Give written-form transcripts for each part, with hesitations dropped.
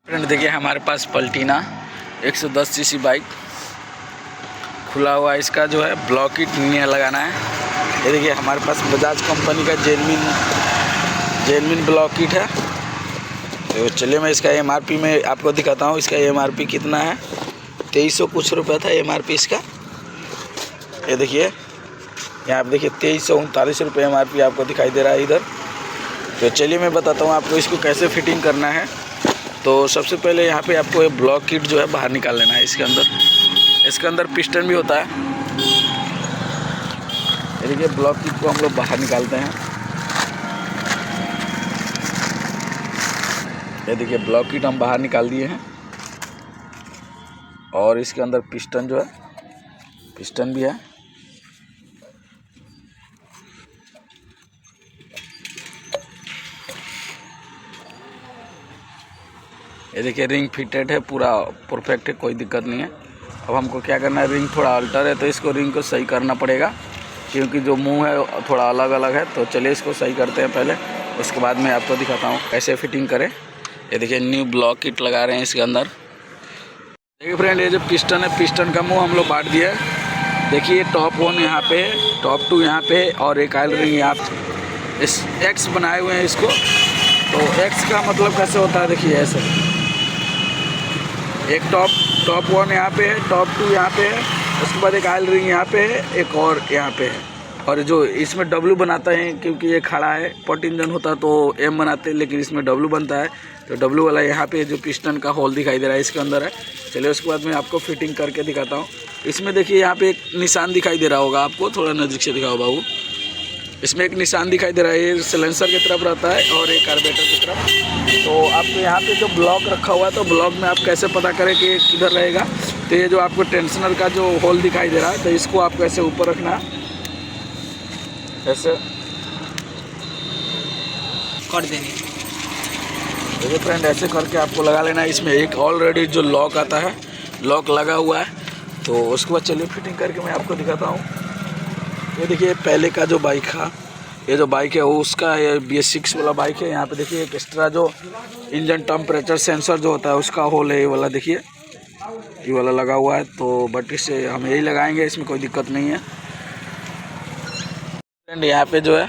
Friend देखिए हमारे पास पल्टीना 110 CC bike खुला हुआ है। इसका जो है ब्लॉक किट नहीं लगाना है। ये देखिए हमारे पास बजाज कंपनी का जेनविन ब्लॉक किट है। तो चलिए मैं इसका एमआरपी में आपको दिखाता हूँ। इसका एमआरपी कितना है, 2300 कुछ रुपया था एमआरपी इसका। ये देखिए यहाँ पे देखिए 2339 रुपये एमआरपी आपको दिखाई दे रहा है इधर। तो चलिए मैं बताता हूँ आपको इसको कैसे फिटिंग करना है। तो सबसे पहले यहाँ पे आपको ये ब्लॉक किट जो है बाहर निकाल लेना है। इसके अंदर पिस्टन भी होता है। ये देखिए ब्लॉक किट को हम लोग बाहर निकालते हैं। ये देखिए ब्लॉक किट हम बाहर निकाल दिए हैं और इसके अंदर पिस्टन जो है पिस्टन भी है। ये देखिए रिंग फिटेड है, पूरा परफेक्ट है, कोई दिक्कत नहीं है। अब हमको क्या करना है, रिंग थोड़ा अल्टर है तो इसको रिंग को सही करना पड़ेगा, क्योंकि जो मुंह है थोड़ा अलग अलग है। तो चलिए इसको सही करते हैं पहले, उसके बाद मैं आपको दिखाता हूँ कैसे फिटिंग करें। ये देखिए न्यू ब्लॉक किट लगा रहे हैं इसके अंदर। देखिए फ्रेंड ये जो पिस्टन है, पिस्टन का मुँह हम लोग बांट दिया है। देखिए टॉप 1 यहाँ पे, टॉप 2 यहाँ पे और एक आयल रिंग यहाँ पे। इस एक्स बनाए हुए हैं इसको। तो एक्स का मतलब कैसे होता है, देखिए ऐसे एक टॉप 1 यहाँ पे है, टॉप 2 यहाँ पे है, उसके बाद एक आयल रिंग यहाँ पे है, एक और यहाँ पे है। और जो इसमें डब्ल्यू बनाता है, क्योंकि ये खड़ा है, पॉट इंजन होता तो एम बनाते हैं, लेकिन इसमें डब्ल्यू बनता है। तो डब्ल्यू वाला यहाँ पे जो पिस्टन का होल दिखाई दे रहा है इसके अंदर है। चलिए उसके बाद मैं आपको फिटिंग करके दिखाता हूँ। इसमें देखिए यहाँ पे एक निशान दिखाई दे रहा होगा आपको, थोड़ा नज़दीक से दिखाओ बाबू। इसमें एक निशान दिखाई दे रहा है, ये सिलेंसर की तरफ रहता है और एक कार्बोरेटर की तरफ। तो आपको यहाँ पे जो ब्लॉक रखा हुआ है, तो ब्लॉक में आप कैसे पता करें कि किधर रहेगा। तो ये जो आपको टेंशनर का जो होल दिखाई दे रहा है, तो इसको आपको ऐसे ऊपर रखना है, ऐसे कर देनी। देखिए फ्रेंड ऐसे करके आपको लगा लेना है। इसमें एक ऑलरेडी जो लॉक आता है, लॉक लगा हुआ है। तो उसके बाद चलिए फिटिंग करके मैं आपको दिखाता हूँ। ये देखिए पहले का जो बाइक था, ये जो बाइक है वो उसका ये BS6 वाला बाइक है। यहाँ पे देखिए एक एक्स्ट्रा जो इंजन टेम्परेचर सेंसर जो होता है उसका होल है, ये वाला देखिए, ये वाला लगा हुआ है। तो बट इससे हम यही लगाएंगे, इसमें कोई दिक्कत नहीं है। फ्रेंड यहाँ पे जो है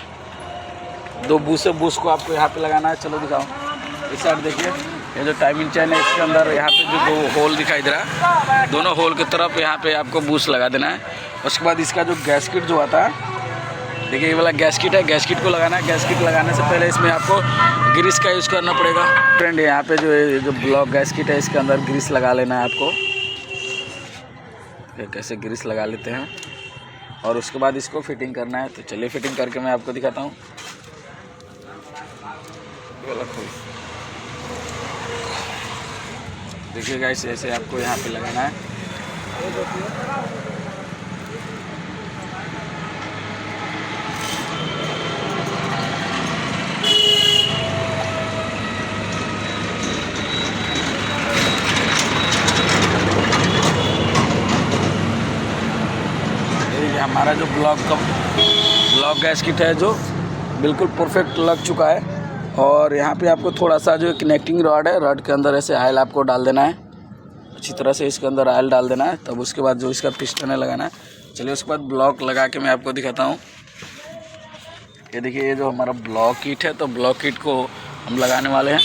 2 बूस को आपको यहाँ पे लगाना है। चलो दिखाओ, इस साइड देखिए ये जो टाइमिंग चैन है इसके अंदर यहाँ पे जो 2 होल दिखाई दे रहा है, दोनों होल की तरफ यहाँ पे आपको बूस लगा देना है। उसके बाद इसका जो गैस किट जो आता है, देखिए ये वाला गैस किट है, गैस किट को लगाना है। गैस किट लगाने से पहले इसमें आपको ग्रीस का यूज़ करना पड़ेगा। फ्रेंड यहाँ पे जो ब्लॉक गैस किट है इसके अंदर ग्रीस लगा लेना है आपको। कैसे ग्रीस लगा लेते हैं और उसके बाद इसको फिटिंग करना है। तो चलिए फिटिंग करके मैं आपको दिखाता हूँ। देखिए गाइस ऐसे आपको यहाँ पे लगाना है। हमारा जो ब्लॉक गैस किट है जो बिल्कुल परफेक्ट लग चुका है। और यहाँ पे आपको थोड़ा सा जो कनेक्टिंग रॉड है, रॉड के अंदर ऐसे आयल आपको डाल देना है, अच्छी तरह से इसके अंदर आयल डाल देना है। तब उसके बाद जो इसका पिस्टन है लगाना है। चलिए उसके बाद ब्लॉक लगा के मैं आपको दिखाता हूँ। ये देखिए ये जो हमारा ब्लॉक किट है, तो ब्लॉक किट को हम लगाने वाले हैं।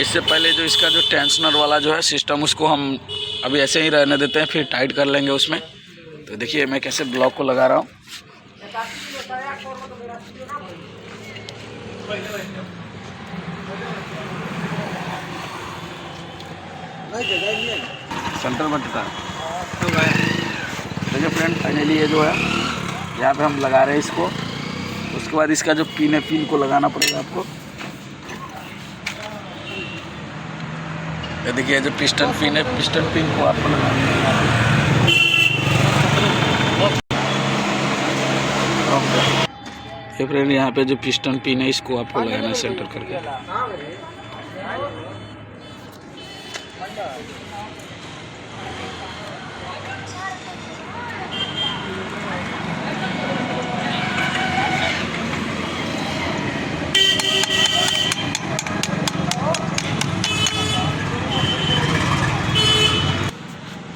इससे पहले जो इसका जो टेंशनर वाला जो है सिस्टम, उसको हम अभी ऐसे ही रहने देते हैं, फिर टाइट कर लेंगे उसमें। तो देखिए मैं कैसे ब्लॉक को लगा रहा हूँ। सेंटर बटता है। देखिए फ्रेंड फाइनली ये जो है यहाँ पे हम लगा रहे हैं इसको। उसके बाद इसका जो पिन है, पिन को लगाना पड़ेगा आपको। ये देखिए जो पिस्टन पिन है, पिस्टन पिन को आपको लगाना है। ये फ्रेंड यहाँ पे जो पिस्टन पिन है इसको आपको लगाना है सेंटर करके।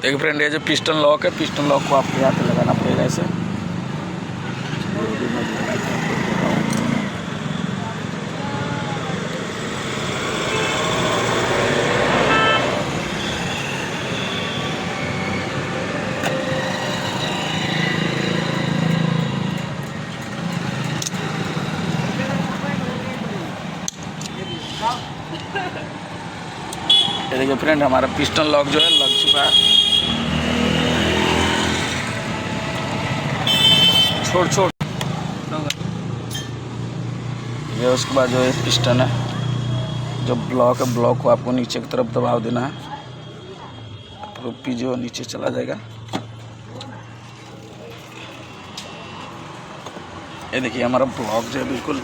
देखिए फ्रेंड, ये जो पिस्टन लॉक है, पिस्टन लॉक को आपको यहाँ पे लगाना पड़ेगा ऐसे। ये देखिए फ्रेंड, हमारा पिस्टन लॉक जो है लग चुका है। छोड़ ये उसके बाद जो है पिस्टन है, जो ब्लॉक है, ब्लॉक को आपको नीचे की तरफ दबाव देना है, तो पी जो नीचे चला जाएगा। ये देखिए हमारा ब्लॉक जो है बिल्कुल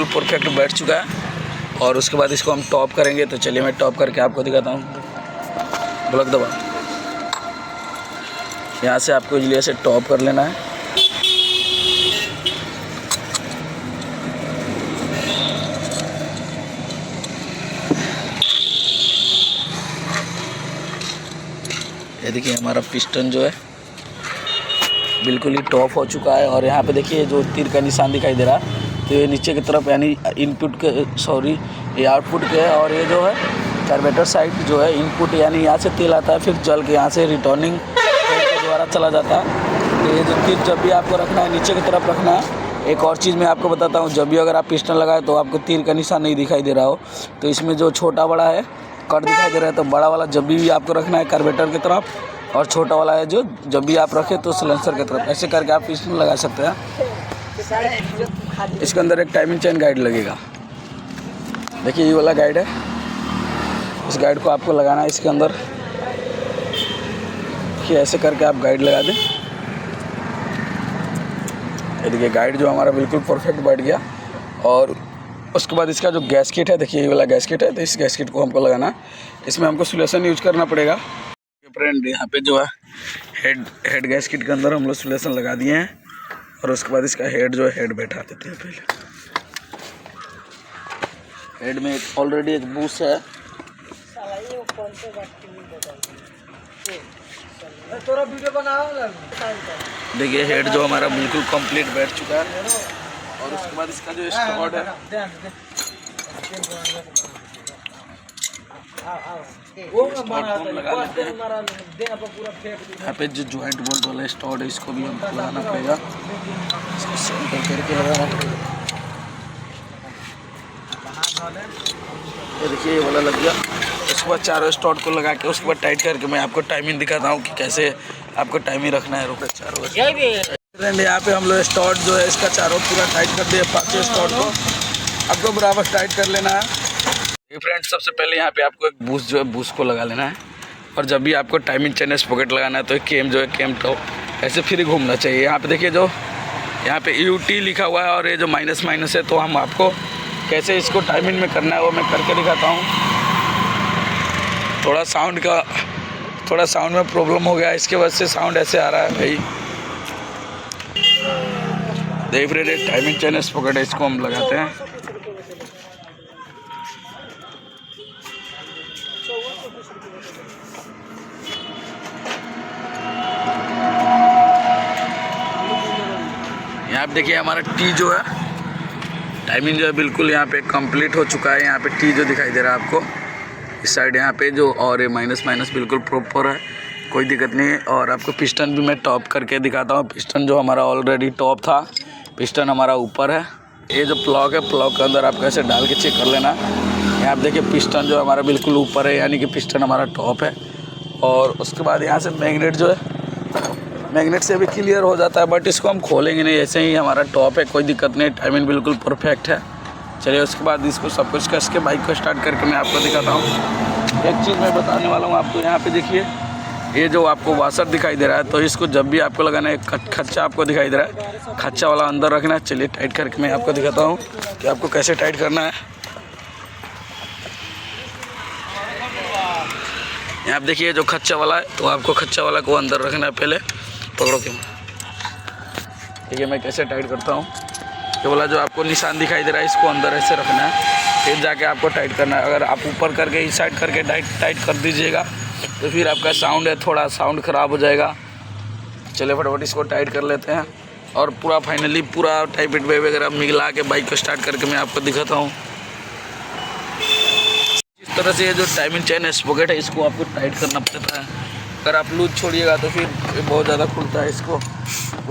परफेक्ट बैठ चुका है। और उसके बाद इसको हम टॉप करेंगे, तो चलिए मैं टॉप करके आपको दिखाता हूँ। ब्लॉक दबा, यहाँ से आपको इजीली ऐसे टॉप कर लेना है। ये देखिए हमारा पिस्टन जो है बिल्कुल ही टॉप हो चुका है। और यहाँ पे देखिए जो तीर का निशान दिखाई दे रहा है, तो ये नीचे की तरफ यानी इनपुट के ये आउटपुट के है। और ये जो है कार्बोरेटर साइड जो है इनपुट, यानी यहाँ से तेल आता है, फिर जल के यहाँ से रिटर्निंग के द्वारा चला जाता है। तो ये जो तीर जब भी आपको रखना है नीचे की तरफ रखना है। एक और चीज़ मैं आपको बताता हूँ, जब भी अगर आप पिस्टन लगाए तो आपको तीर का निशान नहीं दिखाई दे रहा हो, तो इसमें जो छोटा बड़ा है कट दिखाई दे रहा है, तो बड़ा वाला जब भी आपको रखना है कार्बोरेटर की तरफ, और छोटा वाला है जो जब भी आप रखें तो सिलेंसर की तरफ। ऐसे करके आप पिस्टन लगा सकते हैं। इसके अंदर एक टाइमिंग चेन गाइड लगेगा। देखिए ये वाला गाइड है, इस गाइड को आपको लगाना है इसके अंदर, कि ऐसे करके आप गाइड लगा दें। ये देखिए गाइड जो हमारा बिल्कुल परफेक्ट बैठ गया। और उसके बाद इसका जो गैसकेट है, देखिए ये वाला गैसकेट है, तो इस गैसकेट को हमको लगाना है। इसमें हमको सोल्यूशन यूज करना पड़ेगा। फ्रेंड यहाँ पे जो है हेड गैसकेट के अंदर हम लोग सोल्यूशन लगा दिए हैं। और उसके बाद इसका हेड जो है हेड बैठा देते हैं। पहले हेड में ऑलरेडी एक बूस है। देखिए हेड जो हमारा बिल्कुल कंप्लीट बैठ चुका है। और उसके बाद इसका जो स्टॉड है, यहाँ पे जो जॉइंट बोल्ट वाला स्टॉड है, इसको भी हमको लगाना पड़ेगा। इसको सेंटर करके लगाना पड़ेगा। ये देखिए ये वाला लग गया। उसके बाद चारों स्टॉड को लगा के उसके बाद टाइट करके मैं आपको टाइमिंग दिखाता हूँ कि कैसे आपको टाइमिंग रखना है। रुके चारों फ्रेंड, यहाँ पे हम लोग स्टॉड जो है इसका चारों पूरा टाइट कर दिए। 5 स्टॉड को आपको बराबर टाइट कर लेना है। फ्रेंड सबसे पहले यहाँ पे आपको एक बूस्ट जो है बूस्ट को लगा लेना है। और जब भी आपको टाइमिंग चेन स्पॉकेट लगाना है, तो केम जो है केम तो ऐसे फिर घूमना चाहिए। यहाँ पे देखिए जो यहाँ पे UT लिखा हुआ है और ये जो माइनस है, तो हम आपको कैसे इसको टाइमिंग में करना है वो मैं करके दिखाता हूँ। थोड़ा साउंड में प्रॉब्लम हो गया, इसके वजह से साउंड ऐसे आ रहा है भाई। देख रहे टाइमिंग चेन स्पॉकेट है, इसको हम लगाते हैं। यहाँ पे देखिए हमारा T जो है टाइमिंग जो है बिल्कुल यहाँ पे कंप्लीट हो चुका है। यहाँ पे T जो दिखाई दे रहा है आपको इस साइड यहाँ पे जो, और ये माइनस बिल्कुल प्रॉपर है, कोई दिक्कत नहीं है। और आपको पिस्टन भी मैं टॉप करके दिखाता हूँ। पिस्टन जो हमारा ऑलरेडी टॉप था, पिस्टन हमारा ऊपर है। ये जो प्लग है, प्लग के अंदर आपको ऐसे डाल के चेक कर लेना। यहाँ पे देखिए पिस्टन जो हमारा बिल्कुल ऊपर है, यानी कि पिस्टन हमारा टॉप है। और उसके बाद यहाँ से मैग्नेट जो है, मैग्नेट से भी क्लियर हो जाता है, बट इसको हम खोलेंगे नहीं, ऐसे ही हमारा टॉप है, कोई दिक्कत नहीं। टाइमिंग बिल्कुल परफेक्ट है। चलिए उसके बाद इसको सब कुछ कस के बाइक को स्टार्ट करके मैं आपको दिखाता हूँ। एक चीज़ मैं बताने वाला हूँ आपको, यहाँ पे देखिए ये जो आपको वाशर दिखाई दे रहा है, तो इसको जब भी आपको लगाना है, खच्चा आपको दिखाई दे रहा है, खच्चा वाला अंदर रखना है। चलिए टाइट करके मैं आपको दिखाता हूँ कि आपको कैसे टाइट करना है। यहाँ पे देखिए जो खच्चा वाला है, तो आपको खच्चा वाला को अंदर रखना है। पहले पकड़ो के, ठीक है, मैं कैसे टाइट करता हूँ। ये वाला जो आपको निशान दिखाई दे रहा है, इसको अंदर ऐसे रखना है। फिर जाके आपको टाइट करना है। अगर आप ऊपर करके इस साइड करके टाइट कर दीजिएगा तो फिर आपका साउंड है थोड़ा साउंड ख़राब हो जाएगा। चलिए फटाफट इसको टाइट कर लेते हैं और पूरा फाइनली पूरा टाइप इट वगैरह मिला के बाइक को स्टार्ट करके मैं आपको दिखाता हूँ। इस तरह से ये जो टाइमिंग चेन है स्पॉकेट है इसको आपको टाइट करना पड़ता है। अगर आप लूज छोड़िएगा तो फिर बहुत ज़्यादा खुलता है। इसको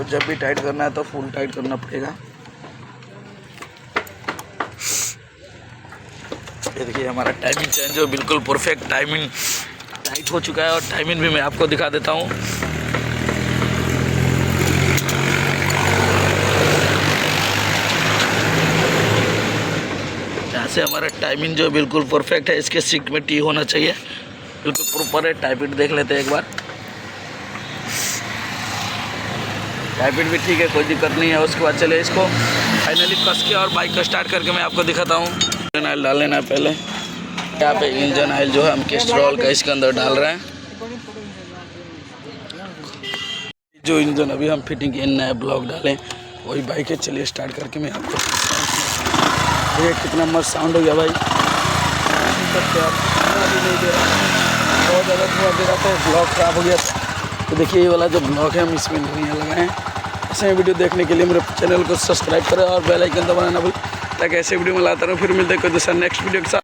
जब भी टाइट करना है तो फुल टाइट करना पड़ेगा। ये देखिए हमारा टाइमिंग चेन जो बिल्कुल परफेक्ट टाइमिंग टाइट हो चुका है और टाइमिंग भी मैं आपको दिखा देता हूँ। यहाँ से हमारा टाइमिंग जो बिल्कुल परफेक्ट है। इसके सीट में टी होना चाहिए, बिल्कुल प्रॉपर है। टाइप इट देख लेते हैं एक बार। टाइप इट भी ठीक है, कोई दिक्कत नहीं है। उसके बाद चले इसको फाइनली कस के और बाइक को स्टार्ट करके मैं आपको दिखाता हूँ। इंजन ऑयल डाल लेना है पहले। यहाँ पे इंजन ऑयल जो है हम कैस्ट्रॉल का इसके अंदर डाल रहे हैं। जो इंजन अभी हम फिटिंग के नया ब्लॉक डालें वही बाइक है। चलिए स्टार्ट करके मैं आपको देखिए कितना मस्त साउंड हो गया भाई। बहुत ज़्यादा धुआं दे रहा था, ब्लॉक खराब हो गया था। तो देखिए ये वाला जो ब्लॉक है हम इसमें नया लगाए हैं। ऐसे वीडियो देखने के लिए मेरे चैनल को सब्सक्राइब करें और बेल आइकन दबाना ना भूलें ताकि ऐसे वीडियो में लाता रहूँ। फिर मिलते हैं कोई दूसरा नेक्स्ट वीडियो के साथ।